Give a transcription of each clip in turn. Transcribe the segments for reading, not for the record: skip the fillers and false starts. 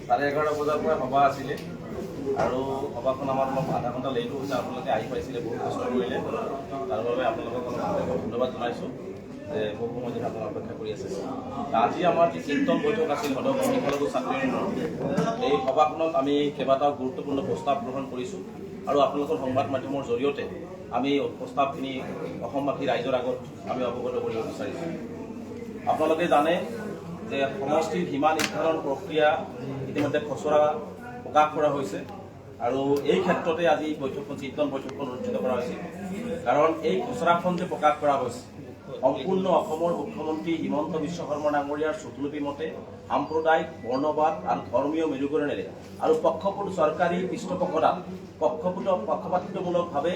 11:30 বজাৰ পৰা সভা আছিলে আৰু সভাখন আমাৰ আধা ঘণ্টা লেট হৈছে। আপোনালোকে আহি পাইছিলে, বহুত কষ্ট কৰিলে, তাৰ বাবে আপোনালোকক ধন্যবাদ জনাইছোঁ যে বহু সময় ধৰি আপোনালোকে অপেক্ষা কৰি আছে। আজি আমাৰ যি চিন্তন বৈঠক আছিল সদৌ সংখ্যালঘু ছাত্ৰী ইউনিয়নৰ, এই সভাখনত আমি কেইবাটাও গুৰুত্বপূৰ্ণ প্ৰস্তাৱ গ্ৰহণ কৰিছোঁ আৰু আপোনালোকৰ সংবাদ মাধ্যমৰ জৰিয়তে আমি প্ৰস্তাৱখিনি অসমবাসী ৰাইজৰ আগত আমি অৱগত কৰিব বিচাৰিছোঁ। আপোনালোকে জানে যে সমষ্টিৰ সীমা নিৰ্ধাৰণ প্ৰক্ৰিয়া ইতিমধ্যে খচৰা প্ৰকাশ কৰা হৈছে আৰু এই ক্ষেত্ৰতে আজি চিন্তন বৈঠকখন অনুষ্ঠিত কৰা হৈছিল। কাৰণ এই খচৰাখন যে প্ৰকাশ কৰা হৈছে, সম্পূৰ্ণ অসমৰ মুখ্যমন্ত্ৰী হিমন্ত বিশ্ব শৰ্মা ডাঙৰীয়াৰ চতুৰ্থী মতে সাম্প্ৰদায়িক বৰ্ণবাদ আৰু ধৰ্মীয় মেৰুকৰণেৰে আৰু পক্ষপাত চৰকাৰী পৃষ্ঠপোষকতাত পক্ষপাতিত্বমূলকভাৱে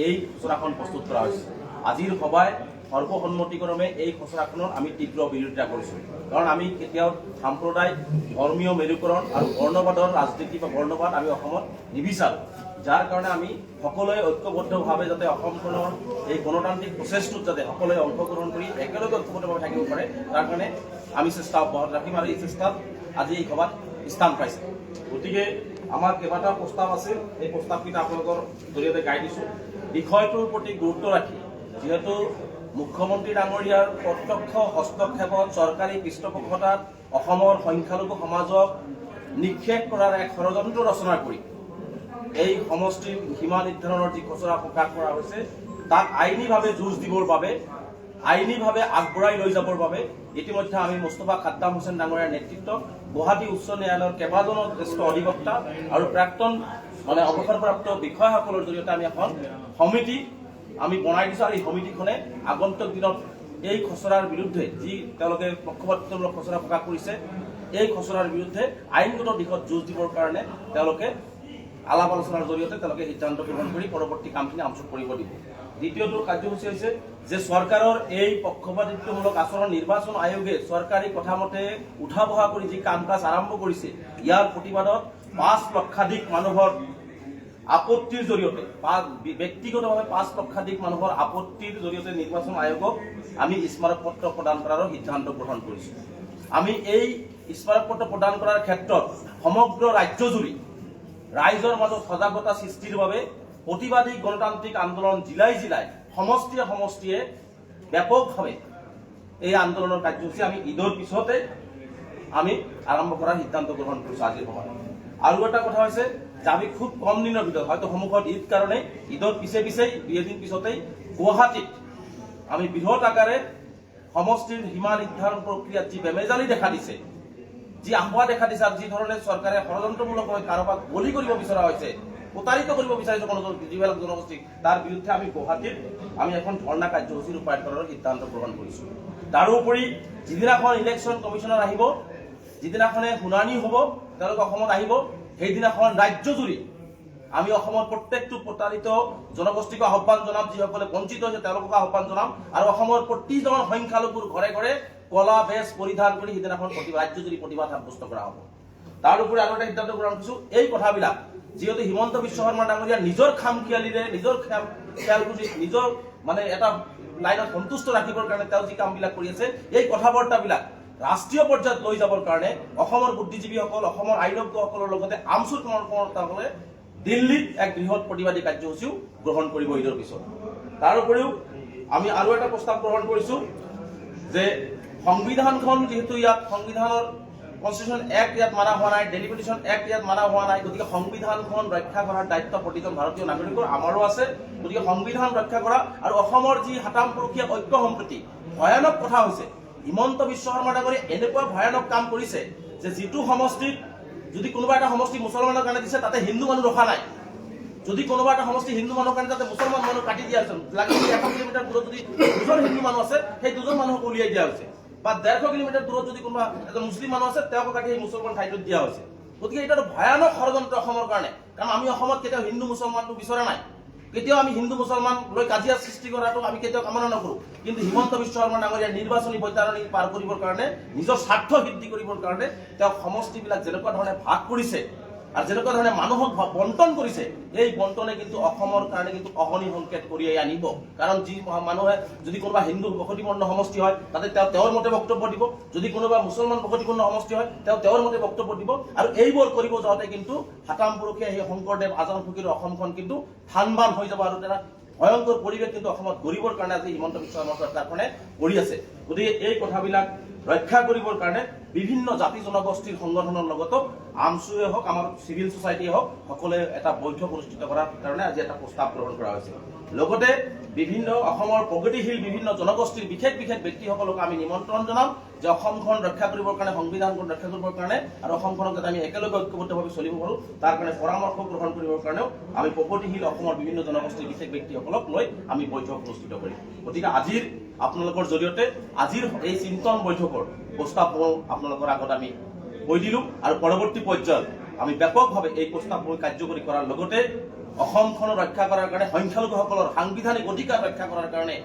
এই খচৰাখন প্ৰস্তুত কৰা হৈছে। আজিৰ সভাই সৰ্বসন্মতিক্ৰমে এই খচৰাখনৰ আমি তীব্ৰ বিৰোধিতা কৰিছোঁ। কাৰণ আমি কেতিয়াও সাম্প্ৰদায়িক ধৰ্মীয় মেৰুকৰণ আৰু বৰ্ণবাদৰ ৰাজনীতি বা বৰ্ণবাদ আমি অসমত নিবিচাৰোঁ। যাৰ কাৰণে আমি সকলোৱে ঐক্যবদ্ধভাৱে যাতে অসমখনৰ এই গণতান্ত্ৰিক প্ৰচেছটোত যাতে সকলোৱে অংশগ্ৰহণ কৰি একেলগে ঐক্যবদ্ধভাৱে থাকিব পাৰে, তাৰ কাৰণে আমি চেষ্টা অব্যাহত ৰাখিম আৰু এই চেষ্টাত আজি এই সভাত স্থান পাইছে। গতিকে আমাৰ কেইবাটাও প্ৰস্তাৱ আছিল, এই প্ৰস্তাৱকেইটা আপোনালোকৰ জৰিয়তে গাই দিছোঁ। বিষয়টোৰ প্ৰতি গুৰুত্ব ৰাখি যিহেতু মুখ্যমন্ত্ৰী ডাঙৰীয়াৰ প্ৰত্যক্ষ হস্তক্ষেপত চৰকাৰী পৃষ্ঠপোষকতাত অসমৰ সংখ্যালঘু সমাজক নিক্ষেপ কৰাৰ এক ষড়যন্ত্ৰ ৰচনা কৰি এই সমষ্টিৰ সীমা নিৰ্ধাৰণৰ যি খচৰা প্ৰকাশ কৰা হৈছে তাক আইনীভাৱে যুঁজ দিবৰ বাবে, আইনীভাৱে আগবঢ়াই লৈ যাবৰ বাবে ইতিমধ্যে আমি মুস্তফা খাদ্দাম হুছেইন ডাঙৰীয়াৰ নেতৃত্বত গুৱাহাটী উচ্চ ন্যায়ালয়ৰ কেইবাজনো জ্যেষ্ঠ অধিবক্তা আৰু প্ৰাক্তন অৱসৰপ্ৰাপ্ত বিষয়াসকলৰ জৰিয়তে আমি এখন সমিতি আমি বনাই দিছোঁ আৰু এই সমিতিখনে আগন্তুক দিনত এই খচৰাৰ বিৰুদ্ধে যি তেওঁলোকে পক্ষপাতিত্বমূলক খচৰা প্ৰকাশ কৰিছে, এই খচৰাৰ বিৰুদ্ধে আইনগত দিশত যুঁজ দিবৰ কাৰণে তেওঁলোকে আলাপ আলোচনাৰ জৰিয়তে তেওঁলোকে সিদ্ধান্ত গ্ৰহণ কৰি পৰৱৰ্তী কামখিনি আৰম্ভ কৰিব দিব। দ্বিতীয়টো কাৰ্যসূচী হৈছে যে চৰকাৰৰ এই পক্ষপাতিত্বমূলক আচৰণ নিৰ্বাচন আয়োগে চৰকাৰী কথামতে উঠা বহা কৰি যি কাম কাজ আৰম্ভ কৰিছে, ইয়াৰ প্ৰতিবাদত 5 লক্ষাধিক মানুহৰ আপত্তিৰ জৰিয়তে ব্যক্তিগতভাৱে 5 লক্ষাধিক মানুহৰ আপত্তিৰ জৰিয়তে নিৰ্বাচন আয়োগক আমি স্মাৰকপত্ৰ প্ৰদান কৰাৰ সিদ্ধান্ত গ্ৰহণ কৰিছোঁ। আমি এই স্মাৰকপত্ৰ প্ৰদান কৰাৰ ক্ষেত্ৰত সমগ্ৰ ৰাজ্যজুৰি ৰাইজৰ মাজত সজাগতা সৃষ্টিৰ বাবে প্ৰতিবাদী গণতান্ত্ৰিক আন্দোলন জিলাই জিলাই সমষ্টিয়ে সমষ্টিয়ে ব্যাপকভাৱে এই আন্দোলনৰ কাৰ্যসূচী আমি ঈদৰ পিছতে আমি আৰম্ভ কৰাৰ সিদ্ধান্ত গ্ৰহণ কৰিছোঁ আজিৰ সময়ত। আৰু এটা কথা হৈছে যে আমি খুব কম দিনৰ ভিতৰত, হয়তো সন্মুখত ঈদ কাৰণে ঈদৰ পিছেই 2 পিছতেই গুৱাহাটীত আমি বৃহৎ আকাৰে সমষ্টিৰ সীমা নিৰ্ধাৰণ প্ৰক্ৰিয়াত যি বেমেজালি দেখা দিছে, যি আহ্বান দেখা দিছে আৰু যি ধৰণে চৰকাৰে ষড়যন্ত্ৰমূলকভাৱে কাৰোবাক বলি কৰিব বিচৰা হৈছে, প্ৰতাৰিত কৰিব বিচাৰিছে কোনো যিবিলাক জনগোষ্ঠীক, তাৰ বিৰুদ্ধে আমি গুৱাহাটীত আমি এখন ধৰ্ণা কাৰ্যসূচী ৰূপায়ণ কৰাৰ সিদ্ধান্ত গ্ৰহণ কৰিছোঁ। তাৰোপৰি যিদিনাখন ইলেকশ্যন কমিশ্যনাৰ আহিব, যিদিনাখনে শুনানি হ'ব, তেওঁলোক অসমত আহিব, সেইদিনাখন ৰাজ্যজুৰি আমি অসমৰ প্ৰত্যেকটো প্ৰতাৰিত জনগোষ্ঠীক আহ্বান জনাম, যিসকলে বঞ্চিত হৈছে তেওঁলোকক আহ্বান জনাম আৰু অসমৰ প্ৰতিজন সংখ্যালঘুৰ ঘৰে ঘৰে কলা বেজ পৰিধান কৰি সিদিনাখন ৰাজ্যজুৰি প্ৰতিবাদ সাব্যস্ত কৰা হ'ব। তাৰোপৰি আৰু এটা সিদ্ধান্ত গ্ৰহণ কৰিছোঁ, এই কথাবিলাক যিহেতু হিমন্ত বিশ্ব শৰ্মা ডাঙৰীয়া নিজৰ খামখিয়ালিৰে নিজৰ খেয়ালখুচি নিজৰ এটা লাইনত সন্তুষ্ট ৰাখিবৰ কাৰণে তেওঁ যি কামবিলাক কৰি আছে, এই কথা বাৰ্তাবিলাক ৰাষ্ট্ৰীয় পৰ্যায়ত লৈ যাবৰ কাৰণে অসমৰ বুদ্ধিজীৱীসকল, অসমৰ আইনজ্ঞসকলৰ লগতে আমচুৰ কৰ্মকৰ্তাসকলে দিল্লীত এক বৃহৎ প্ৰতিবাদী কাৰ্যসূচীও গ্ৰহণ কৰিব ঈদৰ পিছত। তাৰোপৰিও আমি আৰু এটা প্ৰস্তাৱ গ্ৰহণ কৰিছোঁ যে সংবিধানখন যিহেতু ইয়াত সংবিধানৰ কনষ্টিটিউশ্যন এক্ট ইয়াত মানা হোৱা নাই, ডেলিমিটেশ্যন এক্ট ইয়াত মানা হোৱা নাই, গতিকে সংবিধানখন ৰক্ষা কৰাৰ দায়িত্ব প্ৰতিজন ভাৰতীয় নাগৰিকৰ, আমাৰো আছে। গতিকে সংবিধান ৰক্ষা কৰা আৰু অসমৰ যি 7ম পৰকীয়া ঐক্য সম্প্ৰীতি, ভয়ানক কথা হৈছে হিমন্ত বিশ্ব শৰ্মা ডাঙৰীয়াই এনেকুৱা ভয়ানক কাম কৰিছে যে যিটো সমষ্টিত যদি কোনোবা এটা সমষ্টি মুছলমানৰ কাৰণে দিছে তাতে হিন্দু মানুহ ৰখা নাই, যদি কোনোবা এটা সমষ্টি হিন্দু মানুহৰ কাৰণে তাতে মুছলমান মানুহ কাটি দিয়া হৈছে, লাগে 100 কিলোমিটাৰ দূৰত যদি 2জন হিন্দু মানুহ আছে সেই 2জন মানুহক উলিয়াই দিয়া হৈছে, বা 150 কিলোমিটাৰ দূৰত যদি কোনোবা এজন মুছলিম মানুহ আছে তেওঁক কাটি সেই মুছলমান ঠাইটোত দিয়া হৈছে। গতিকে এটা ভয়ানক ষড়যন্ত্ৰ অসমৰ কাৰণে, কাৰণ আমি অসমত কেতিয়াও হিন্দু মুছলমানটো বিচৰা নাই, কেতিয়াও আমি হিন্দু মুছলমান লৈ কাজিয়া সৃষ্টি কৰাটো আমি কেতিয়াও কামনা নকৰোঁ। কিন্তু হিমন্ত বিশ্ব শৰ্মা ডাঙৰীয়াৰ নিৰ্বাচনী বৈতাৰণি পাৰ কৰিবৰ কাৰণে, নিজৰ স্বাৰ্থ সিদ্ধি কৰিবৰ কাৰণে তেওঁ সমষ্টিবিলাক যেনেকুৱা ধৰণে ভাগ কৰিছে, আৰু যেনেকুৱা ধৰণে মানুহক বণ্টন কৰিছে, এই বণ্টনে কিন্তু অসমৰ কাৰণে কিন্তু অহনি সংকেত কঢ়িয়াই আনিব। কাৰণ যি মানুহে যদি কোনোবা হিন্দু বসতিপূৰ্ণ সমষ্টি হয় তাতে তেওঁৰ মতে বক্তব্য দিব, যদি কোনোবা মুছলমান বসতিপূৰ্ণ সমষ্টি হয় তেওঁৰ মতে বক্তব্য দিব। আৰু এইবোৰ কৰিব যাওঁতে কিন্তু হাতাম পুৰুষে সেই শংকৰদেৱ আজান ফকীৰৰ অসমখন কিন্তু থান-বান হৈ যাব। আৰু এটা ভয়ংকৰ পৰিৱেশ কিন্তু অসমত গঢ়িবৰ কাৰণে আজি হিমন্ত বিশ্ব শৰ্মা চৰকাৰখনে কৰি আছে। গতিকে এই কথাবিলাক ৰক্ষা কৰিবৰ কাৰণে বিভিন্ন জাতি জনগোষ্ঠীৰ সংগঠনৰ লগতো আমছুৱে হওক, আমাৰ চিভিল ছ'চাইটিয়ে হওক, সকলোৱে এটা বৈঠক অনুষ্ঠিত কৰাৰ কাৰণে আজি এটা প্ৰস্তাৱ গ্ৰহণ কৰা হৈছে। লগতে বিভিন্ন অসমৰ প্ৰগতিশীল বিভিন্ন জনগোষ্ঠীৰ বিশেষ ব্যক্তিসকলক আমি নিমন্ত্ৰণ জনাম যে অসমখন ৰক্ষা কৰিবৰ কাৰণে, সংবিধানখন ৰক্ষা কৰিবৰ কাৰণে আৰু অসমখনক যাতে আমি একেলগে ঐক্যবদ্ধভাৱে চলিব পাৰোঁ তাৰ কাৰণে পৰামৰ্শ গ্ৰহণ কৰিবৰ কাৰণেও আমি প্ৰগতিশীল অসমৰ বিভিন্ন জনগোষ্ঠীৰ বিশেষ ব্যক্তিসকলক লৈ আমি বৈঠক অনুষ্ঠিত কৰিম। গতিকে আজিৰ আপোনালোকৰ জৰিয়তে আজিৰ এই চিন্তন বৈঠকৰ প্ৰস্তাৱসমূহ আপোনালোকৰ আগত আমি কৈ দিলোঁ আৰু পৰৱৰ্তী পৰ্যায়ত আমি ব্যাপকভাৱে এই প্ৰস্তাৱবোৰ কাৰ্যকৰী কৰাৰ লগতে অসমখনক ৰক্ষা কৰাৰ কাৰণে, সংখ্যালঘুসকলৰ সাংবিধানিক অধিকাৰ ৰক্ষা কৰাৰ কাৰণে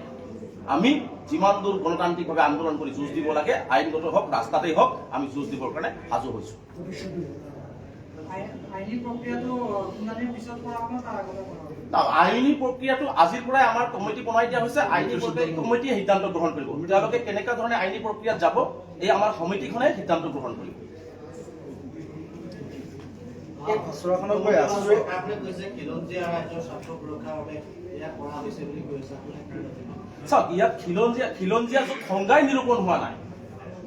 আমি যিমান দূৰ গণতান্ত্ৰিকভাৱে আন্দোলন কৰি যুঁজ দিব লাগে, আইনগত হওক ৰাস্তাতেই হওক, আমি যুঁজ দিবৰ কাৰণে সাজু হৈছোঁ। আইনী প্ৰক্ৰিয়াটো আজিৰ পৰাই আমাৰ কমিটি বনাই দিয়া হৈছে। আইনী কমিটিয়ে সিদ্ধান্ত গ্ৰহণ কৰিব। তেওঁলোকে কেনেকুৱা ধৰণে আইনী প্ৰক্ৰিয়াত যাব, এই আমাৰ সমিতিখনে সিদ্ধান্ত গ্ৰহণ কৰিব। চাওক, ইয়াত খিলঞ্জীয়া সংজ্ঞাই নিৰূপণ হোৱা নাই।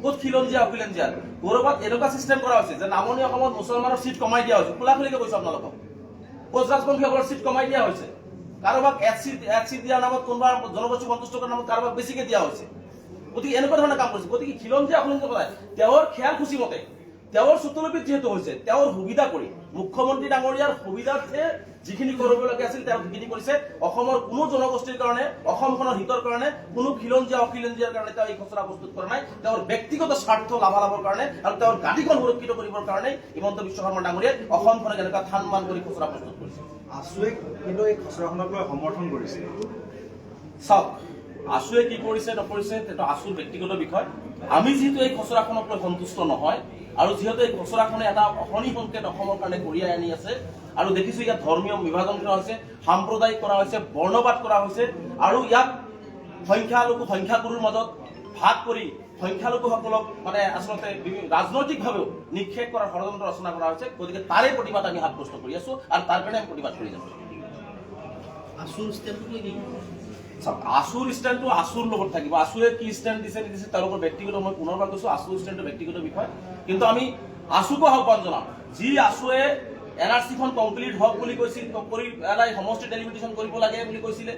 ক'ত খিলঞ্জীয়া অখিলঞ্জীয়া? ক'ৰবাত এনেকুৱা চিষ্টেম কৰা হৈছে যে নামনি অসমত মুছলমানৰ চিট কমাই দিয়া হৈছে। খোলাখুলিকে কৈছো আপোনালোকক, কোচ ৰাজবংশীসকলৰ চিট কমাই দিয়া হৈছে। কাৰোবাক এক চিট দিয়াৰ নামত, কোনোবা জনগোষ্ঠী সন্তুষ্ট কৰাৰ নামত কাৰোবাক বেছিকে দিয়া হৈছে। গতিকে এনেকুৱা ধৰণে কাম কৰিছে। গতিকে খিলঞ্জীয়া অখিলঞ্জীয়া কথা তেওঁৰ খেয়াল খুচি মতে, তেওঁৰ চুতলপিত যিহেতু হৈছে, তেওঁৰ সুবিধা কৰি মুখ্যমন্ত্ৰী ডাঙৰীয়াৰ সুবিধাৰ্থে যিখিনি কৰিবলগীয়া আছিল তেওঁ সেইখিনি কৰিছে। অসমৰ কোনো জনগোষ্ঠীৰ কাৰণে, অসমখনৰ হিতৰ কাৰণে, কোনো খিলঞ্জীয়া অখিলঞ্জীয়াৰ কাৰণে তেওঁ এই খচৰা প্ৰস্তুত কৰা নাই। তেওঁৰ ব্যক্তিগত স্বাৰ্থ লাভালাভৰ কাৰণে আৰু তেওঁৰ গাদীখন সুৰক্ষিত কৰিবৰ কাৰণে হিমন্ত বিশ্ব শৰ্মা ডাঙৰীয়াই অসমখনক এনেকুৱা থান-মান কৰি খচৰা প্ৰস্তুত কৰিছে। আছুৱে কিন্তু এই খচৰাখনক লৈ সমৰ্থন কৰিছে। চাওক, আছুৱে কি কৰিছে নকৰিছে সেইটো আছুৰ ব্যক্তিগত বিষয়। আমি যিহেতু এই খচৰাখনক লৈ সন্তুষ্ট নহয় আৰু যিহেতু এই খচৰাখনে এটা অশনি সংকেত অসমৰ কাৰণে কঢ়িয়াই আনি আছে আৰু দেখিছো ইয়াত ধৰ্মীয় বিভাজন কৰা হৈছে, সাম্প্ৰদায়িক কৰা হৈছে, বৰ্ণবাদ কৰা হৈছে আৰু ইয়াত সংখ্যাগুৰুৰ মাজত ভাগ কৰি সংখ্যালঘুসকলক মানে আচলতে ৰাজনৈতিকভাৱেও নিক্ষেপ কৰাৰ ষড়যন্ত্ৰ ৰচনা কৰা হৈছে। গতিকে তাৰে প্ৰতিবাদ আমি সাব্যস্ত কৰি আছো আৰু তাৰ কাৰণে আমি প্ৰতিবাদ কৰি যাম। আছুৰ ষ্টেণ্ডটো আছুৰ লগত থাকিব। আছুৱে কি ষ্টেণ্ড দিছে নিদিছে তেওঁলোকৰ ব্যক্তিগত, মই পুনৰবাৰ কৈছো আছুৰ ষ্টেণ্ডটো ব্যক্তিগত বিষয়। কিন্তু আমি আছুকো আহ্বান জনাম, যি আছুৱে NRC-খন কমপ্লিট হওক বুলি কৈছিল, কৰি পেলাই সমষ্টি ডেলিমিটেশ্যন কৰিব লাগে বুলি কৈছিলে,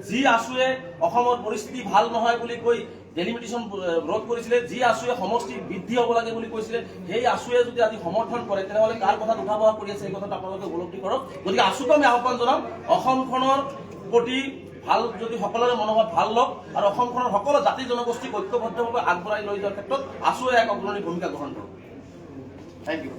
যি আছুৱে অসমৰ পৰিস্থিতি ভাল নহয় বুলি কৈ ডেলিমিটেশ্যন ৰোধ কৰিছিলে, যি আছুৱে সমষ্টি বৃদ্ধি হ'ব লাগে বুলি কৈছিলে, সেই আছুৱে যদি আজি সমৰ্থন কৰে তেনেহ'লে কাৰ কথাত উঠা বহা কৰি আছে এই কথাটো আপোনালোকে উপলব্ধি কৰক। গতিকে আছুকো আমি আহ্বান জনাম, অসমখনৰ প্ৰতি ভাল যদি সকলোৰে মনোভাৱ ভাল লওক আৰু অসমখনৰ সকলো জাতি জনগোষ্ঠীক ঐক্যবদ্ধভাৱে আগবঢ়াই লৈ যোৱাৰ ক্ষেত্ৰত আছুৱে এক অগ্ৰণী ভূমিকা গ্ৰহণ কৰক। Thank U.